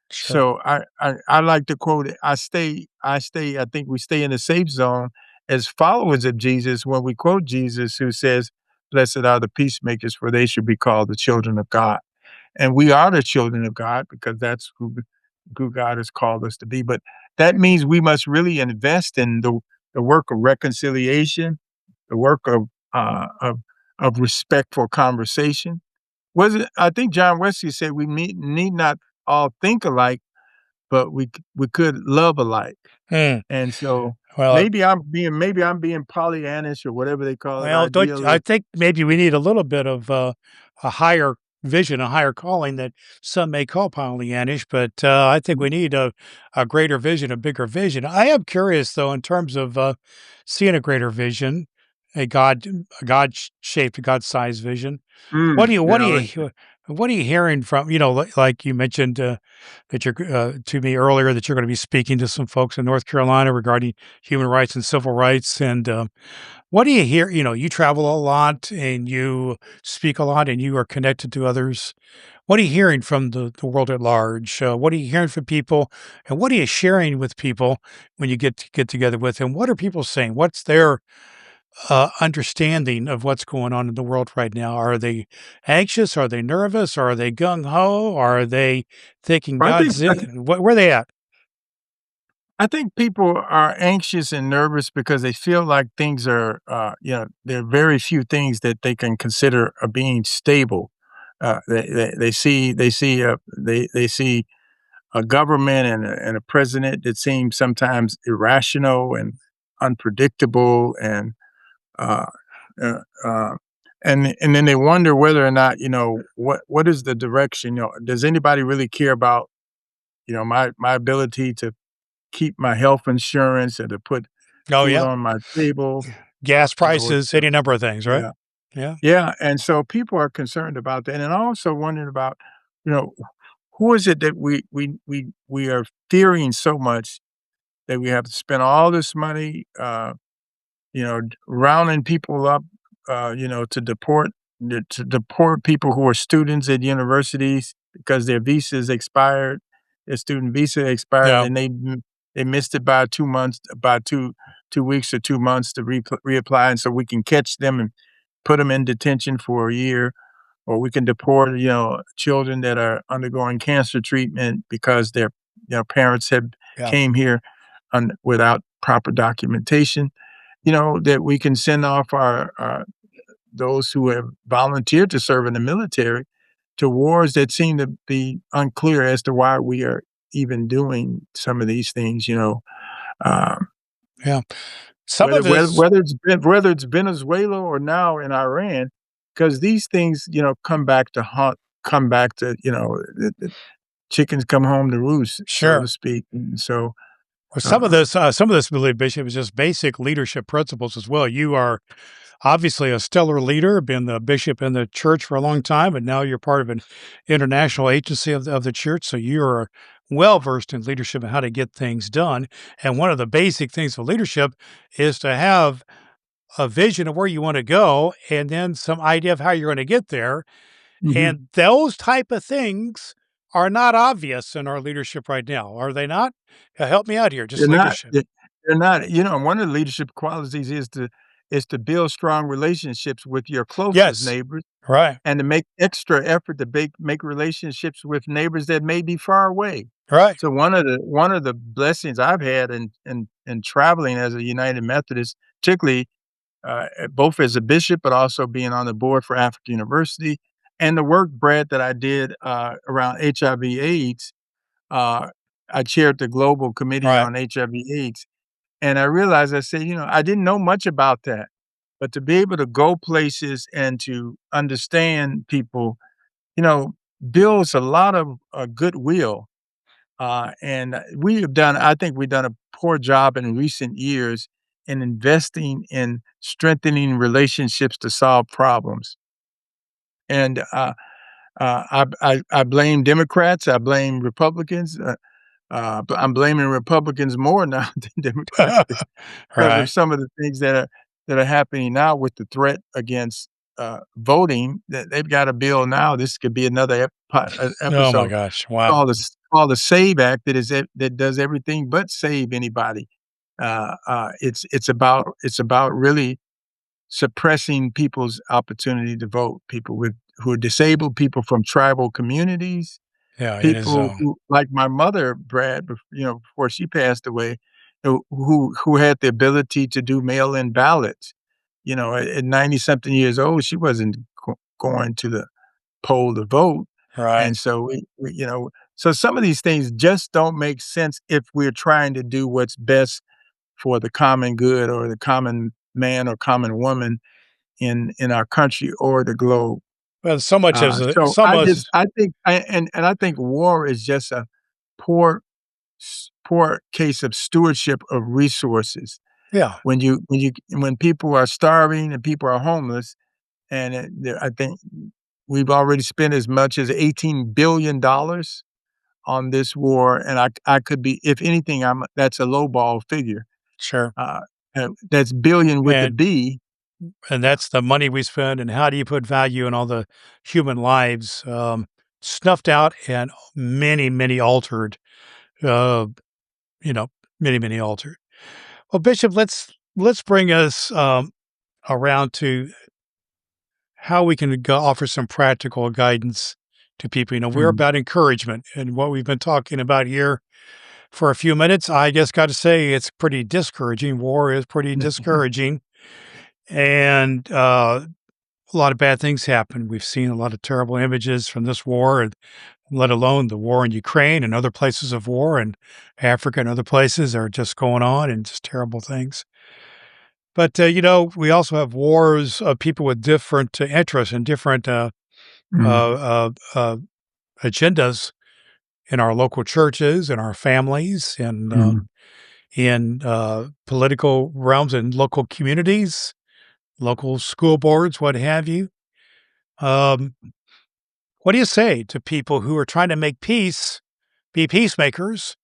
Sure. So I like to quote it, I think we stay in the safe zone as followers of Jesus when we quote Jesus who says, "Blessed are the peacemakers, for they should be called the children of God." And we are the children of God because that's who God has called us to be. But that means we must really invest in the work of reconciliation, the work of respectful conversation. Was it? I think John Wesley said we need not all think alike, but we could love alike. Hmm. And so Well, maybe I'm being Pollyannish or whatever they call it, well, don't I idealist. think maybe we need a little bit of a higher vision, a higher calling that some may call Pollyannish, but I think we need a greater vision, a bigger vision. I am curious though, in terms of seeing a greater vision, a God shaped, God-sized vision. What do you what Yeah, do I you like he what are you hearing from, like you mentioned, that you're to me earlier that you're gonna be speaking to some folks in North Carolina regarding human rights and civil rights, and, what do you hear? You travel a lot and you speak a lot and you are connected to others. What are you hearing from the world at large? What are you hearing from people, and what are you sharing with people when you get together with them? What are people saying? What's their understanding of what's going on in the world right now? Are they anxious? Are they nervous? Are they gung ho? Are they thinking I think God's in? Where are they at? I think people are anxious and nervous because they feel like things are, there are very few things that they can consider being stable. They see a government and a president that seems sometimes irrational and unpredictable, uh, uh, uh, and then they wonder whether or not what is the direction. Does anybody really care about my ability to keep my health insurance and to put Oh food yeah, on my table, gas or prices, any number of things, right? yeah. Yeah. Yeah, and so people are concerned about that, and also wondering about, you know, who is it that we are fearing so much that we have to spend all this money, rounding people up, to deport people who are students at universities because their visas expired, their student visa expired, Yeah. and they missed it by 2 months, by 2 weeks or 2 months to reapply, and so we can catch them and put them in detention for a year, or we can deport, children that are undergoing cancer treatment because their, parents have Yeah. came here without proper documentation. That we can send off our those who have volunteered to serve in the military to wars that seem to be unclear as to why we are even doing some of these things. Um, Yeah. Some whether of whether this whether it's Venezuela or now in Iran, because these things, come back to, the chickens come home to roost, so to Sure. speak. And so, Well, uh, some of this, believe Bishop, is just basic leadership principles as well. You are obviously a stellar leader, been the bishop in the church for a long time, and now you're part of an international agency of the church. So you're well versed in leadership and how to get things done. And one of the basic things of leadership is to have a vision of where you want to go and then some idea of how you're going to get there. mhm. And those type of things are not obvious in our leadership right now, are they not? Help me out here, They're just not leadership. they're not one of the leadership qualities is to build strong relationships with your closest Yes, neighbors right, and to make extra effort to make relationships with neighbors that may be far away. right, So one of the blessings I've had in traveling as a United Methodist, particularly, both as a bishop, but also being on the board for African University, and the work, Brad, that I did, around HIV/AIDS. uh, I chaired the global committee right. on HIV/AIDS, and I realized, I said, I didn't know much about that, but to be able to go places and to understand people, you know, builds a lot of, goodwill, and I think we've done a poor job in recent years in investing in strengthening relationships to solve problems. And, I blame Democrats, I blame Republicans, but I'm blaming Republicans more now than Democrats because of Right. some of the things that are happening now with the threat against, voting. That they've got a bill now. This could be another Oh my episode gosh, wow. called called the SAVE Act that does everything but save anybody. It's about really suppressing people's opportunity to vote, people with who are disabled, people from tribal communities, Yeah, it is, people who like my mother, Brad, before she passed away, who had the ability to do mail-in ballots. At 90 something years old, she wasn't going to the poll to vote, right. and so so some of these things just don't make sense if we're trying to do what's best for the common good or the common man or common woman in our country or the globe. Well, so much as So so I much just I think and I think war is just a poor poor case of stewardship of resources. yeah, When people are starving and people are homeless, and I think we've already spent as much as $18 billion on this war, and I could be, if anything, that's a lowball figure. sure. Uh, that's billion with a And B. that's the money we spend, and how do you put value in all the human lives, snuffed out and many, many altered, uh, you know, many, many altered. Well, Bishop, let's bring us, around to how we can offer some practical guidance to people. We're Mhm. about encouragement, and what we've been talking about here for a few minutes, I just got to say it's pretty discouraging. War is pretty discouraging, and a lot of bad things happen. We've seen a lot of terrible images from this war, and let alone the war in Ukraine and other places of war, and Africa and other places are just going on, and just terrible things. But we also have wars of people with different interests and different Mhm. uh, agendas in our local churches, in our families, and Mhm. in political realms and local communities, local school boards, what have you. Um, what do you say to people who are trying to make peace, be peacemakers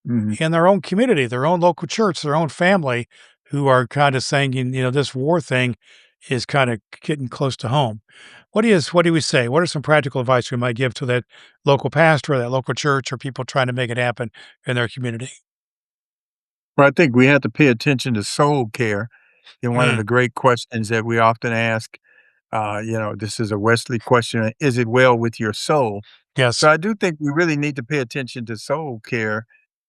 Mhm. in their own community, their own local church, their own family, who are kind of saying, this war thing is kind of getting close to home? What do we say? What are some practical advice we might give to that local pastor or that local church or people trying to make it happen in their community? Well, I think we have to pay attention to soul care. And one of Mm, the great questions that we often ask, this is a Wesley question: is it well with your soul? yes. So I do think we really need to pay attention to soul care,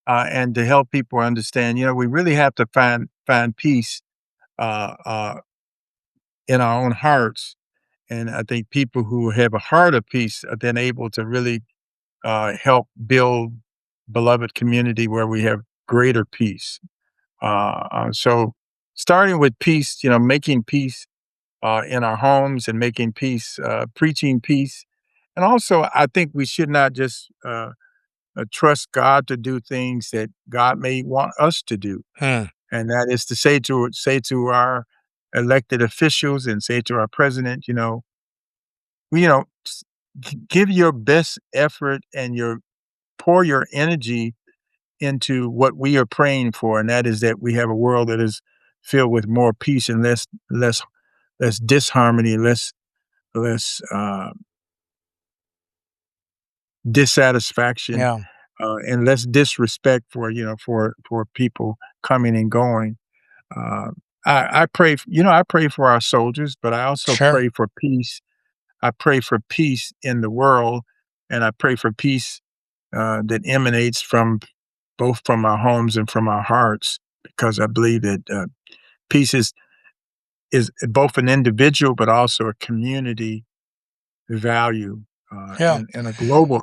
and to help people understand. We really have to find peace uh, uh, in our own hearts. And I think people who have a heart of peace are then able to really help build beloved community where we have greater peace. So starting with peace, making peace in our homes and making peace, preaching peace. And also, I think we should not just trust God to do things that God may want us to do, Mm, and that is to say to our elected officials and say to our president, give your best effort and your pour your energy into what we are praying for, and that is that we have a world that is filled with more peace and less disharmony, less dissatisfaction, yeah, and less disrespect for people coming and going. Uh, I pray, I pray for our soldiers, but I also sure. pray for peace. I pray for peace in the world, and I pray for peace that emanates from both from our homes and from our hearts, because I believe that peace is both an individual but also a community value, Yeah. and a global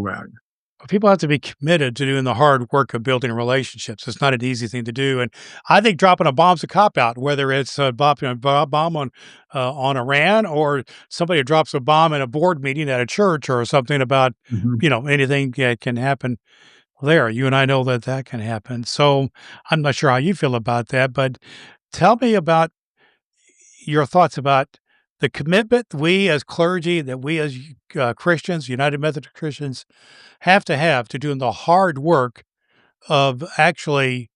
value. But people have to be committed to doing the hard work of building relationships. It's not an easy thing to do, and I think dropping a bomb's a cop out. Whether it's dropping a bomb on Iran, or somebody drops a bomb in a board meeting at a church, or something about Mhm. anything that can happen there. You and I know that that can happen. So I'm not sure how you feel about that, but tell me about your thoughts about the commitment we as clergy, that we as Christians, United Methodist Christians, have to doing the hard work of actually,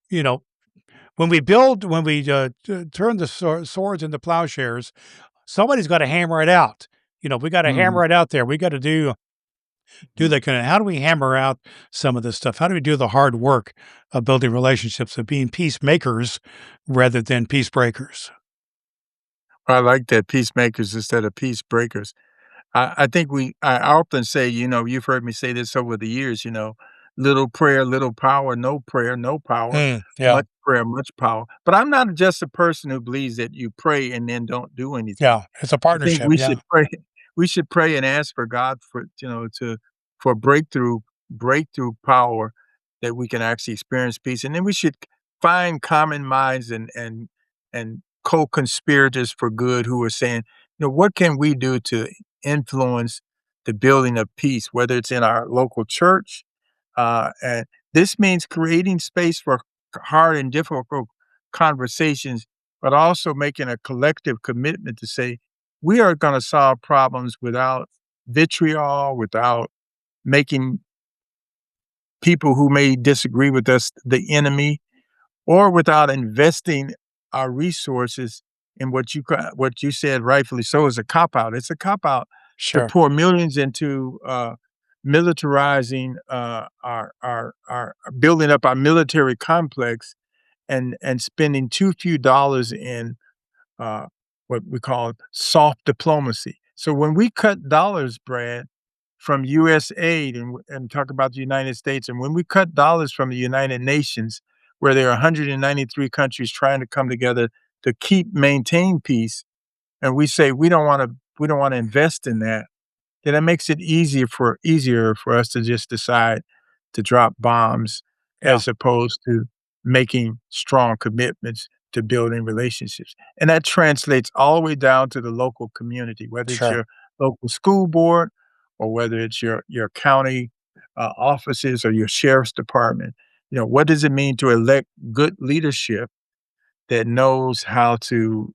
you know, when we turn the swords into plowshares, somebody's got to hammer it out. We got to Mhm. hammer it out there. We got to do do Mhm. that kind of how do we hammer out some of this stuff? How do we do the hard work of building relationships, of being peacemakers rather than peace breakers? I like that, peacemakers instead of peace breakers. I think I often say, you've heard me say this over the years, little prayer, little power, no prayer, no power, Mm, yeah, much prayer, much power. But I'm not just a person who believes that you pray and then don't do anything. yeah, it's a I think partnership. we Yeah, should pray we should pray and ask for God for breakthrough power that we can actually experience peace, and then we should find common minds and co-conspirators for good who are saying, "What can we do to influence the building of peace, whether it's in our local church, and this means creating space for hard and difficult conversations, but also making a collective commitment to say, we are going to solve problems without vitriol, without making people who may disagree with us the enemy, or without investing our resources in what you said rightfully so is a cop out. It's a cop out to sure. pour millions into militarizing our building up our military complex and spending too few dollars in uh, what we call soft diplomacy. So when we cut dollars, Brad, from U.S. aid and talk about the United States, and when we cut dollars from the United Nations, where there are 193 countries trying to come together to maintain peace, and we say we don't want to invest in that, then it makes it easier for us to just decide to drop bombs Yeah, as opposed to making strong commitments to building relationships. And that translates all the way down to the local community, whether it's sure. your local school board or whether it's your county offices or your sheriff's department. What does it mean to elect good leadership that knows how to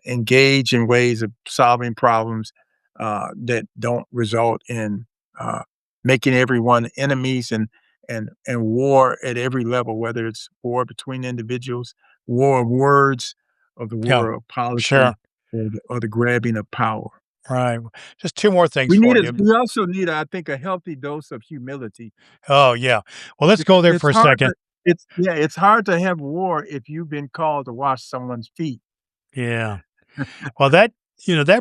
engage in ways of solving problems that don't result in uh, making everyone enemies and war at every level, whether it's war between individuals, war of words, or the Yeah, war of policy, sure. or the grabbing of power. Right. Just two more things We need for a, you. we also need, I think, a healthy dose of humility. Oh, yeah. Well, let's go there It's for a hard second. to it's hard to have war if you've been called to wash someone's feet. Yeah. Well, that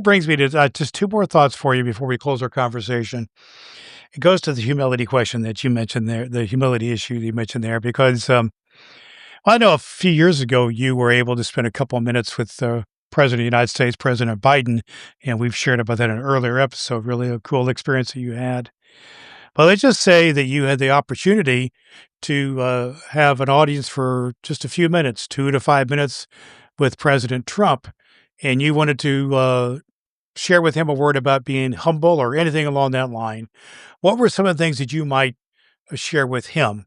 brings me to just two more thoughts for you before we close our conversation. It goes to the humility question that you mentioned there, the humility issue that you mentioned there, because I know a few years ago you were able to spend a couple of minutes with the President of the United States, President Biden, and we've shared about that in an earlier episode. Really a cool experience that you had. But let's just say that you had the opportunity to have an audience for just a few minutes, 2 to 5 minutes with President Trump, and you wanted to share with him a word about being humble or anything along that line. What were some of the things that you might share with him?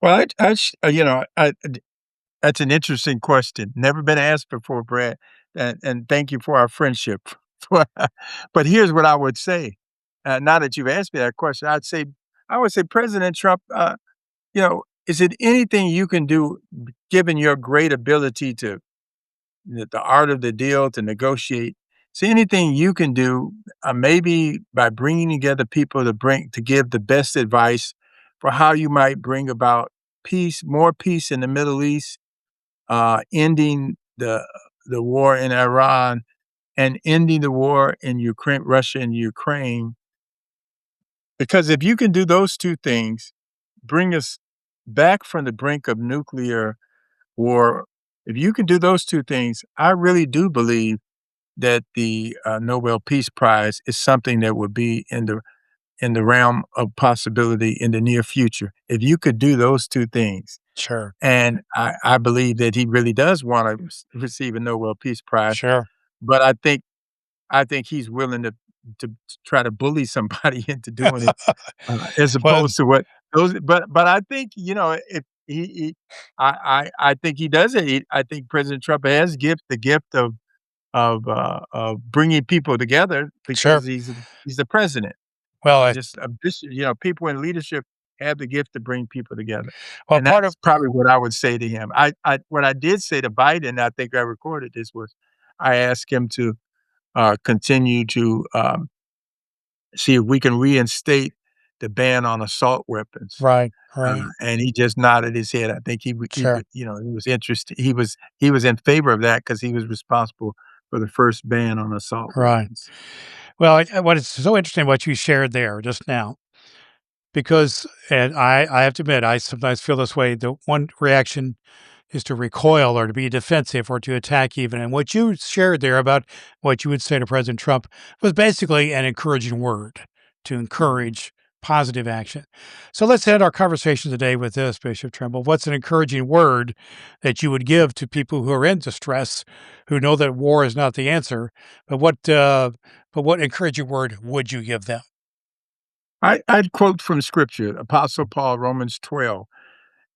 Well, that's an interesting question. Never been asked before, Brad, and thank you for our friendship. But here's what I would say. Now that you've asked me that question, I would say, President Trump, is it anything you can do, given your great ability to the art of the deal to negotiate? Is there anything you can do, maybe by bringing together people to give the best advice for how you might bring about peace, more peace in the Middle East, ending the war in Iran and ending the war in Ukraine, Russia and Ukraine. Because if you can do those two things, bring us back from the brink of nuclear war. If you can do those two things, I really do believe that the Nobel Peace Prize is something that would be in the realm of possibility in the near future. If you could do those two things, Sure. and I believe that he really does want to receive a Nobel Peace Prize, Sure. but I think he's willing to try to bully somebody into doing it, as Well, opposed to what those. But I think if I think he does it. I think President Trump has the gift of bringing people together because sure. he's the president. Well, Just people in leadership have the gift to bring people together, well, and part of that's probably what I would say to him. What I did say to Biden, I think I recorded this, was I asked him to continue to see if we can reinstate the ban on assault weapons. Right, right. And he just nodded his head. I think he Sure. would, he was interested. He was in favor of that because he was responsible for the first ban on assault Right. weapons. Well, what is so interesting what you shared there just now, because and I have to admit, I sometimes feel this way. The one reaction is to recoil or to be defensive or to attack even. And what you shared there about what you would say to President Trump was basically an encouraging word to Mhm. encourage positive action. So let's end our conversation today with this, Bishop Trimble. What's an encouraging word that you would give to people who are in distress, who know that war is not the answer, but what encouraging word would you give them? I'd quote from scripture, Apostle Paul, Romans 12.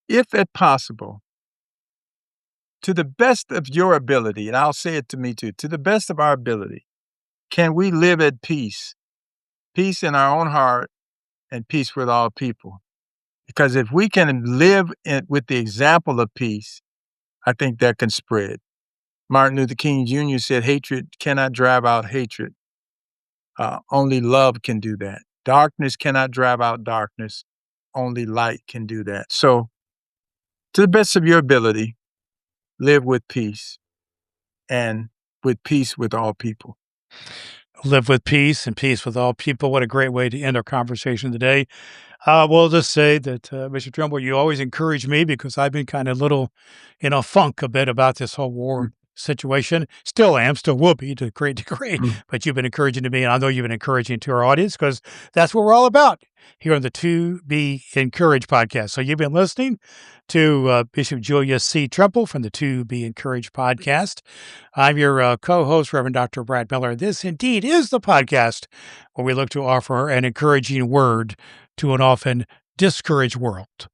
If at possible, to the best of your ability, and I'll say it to me too, to the best of our ability, can we live at peace, peace in our own heart and peace with all people? Because if we can live with the example of peace, I think that can spread. Martin Luther King Jr. said, hatred cannot drive out hatred. Only love can do that. Darkness cannot drive out darkness. Only light can do that. So, to the best of your ability, live with peace and with peace with all people. Live with peace and peace with all people. What a great way to end our conversation today. We'll just say that, Mr. Trimble, you always encourage me because I've been kind of little in a funk a bit about this whole war situation. Still am, still will be to a great degree, Mhm. but you've been encouraging to me, and I know you've been encouraging to our audience because that's what we're all about here on the To Be Encouraged podcast. So you've been listening to Bishop Julius C. Trimble from the To Be Encouraged podcast. I'm your co-host, Reverend Dr. Brad Miller. This indeed is the podcast where we look to offer an encouraging word to an often discouraged world.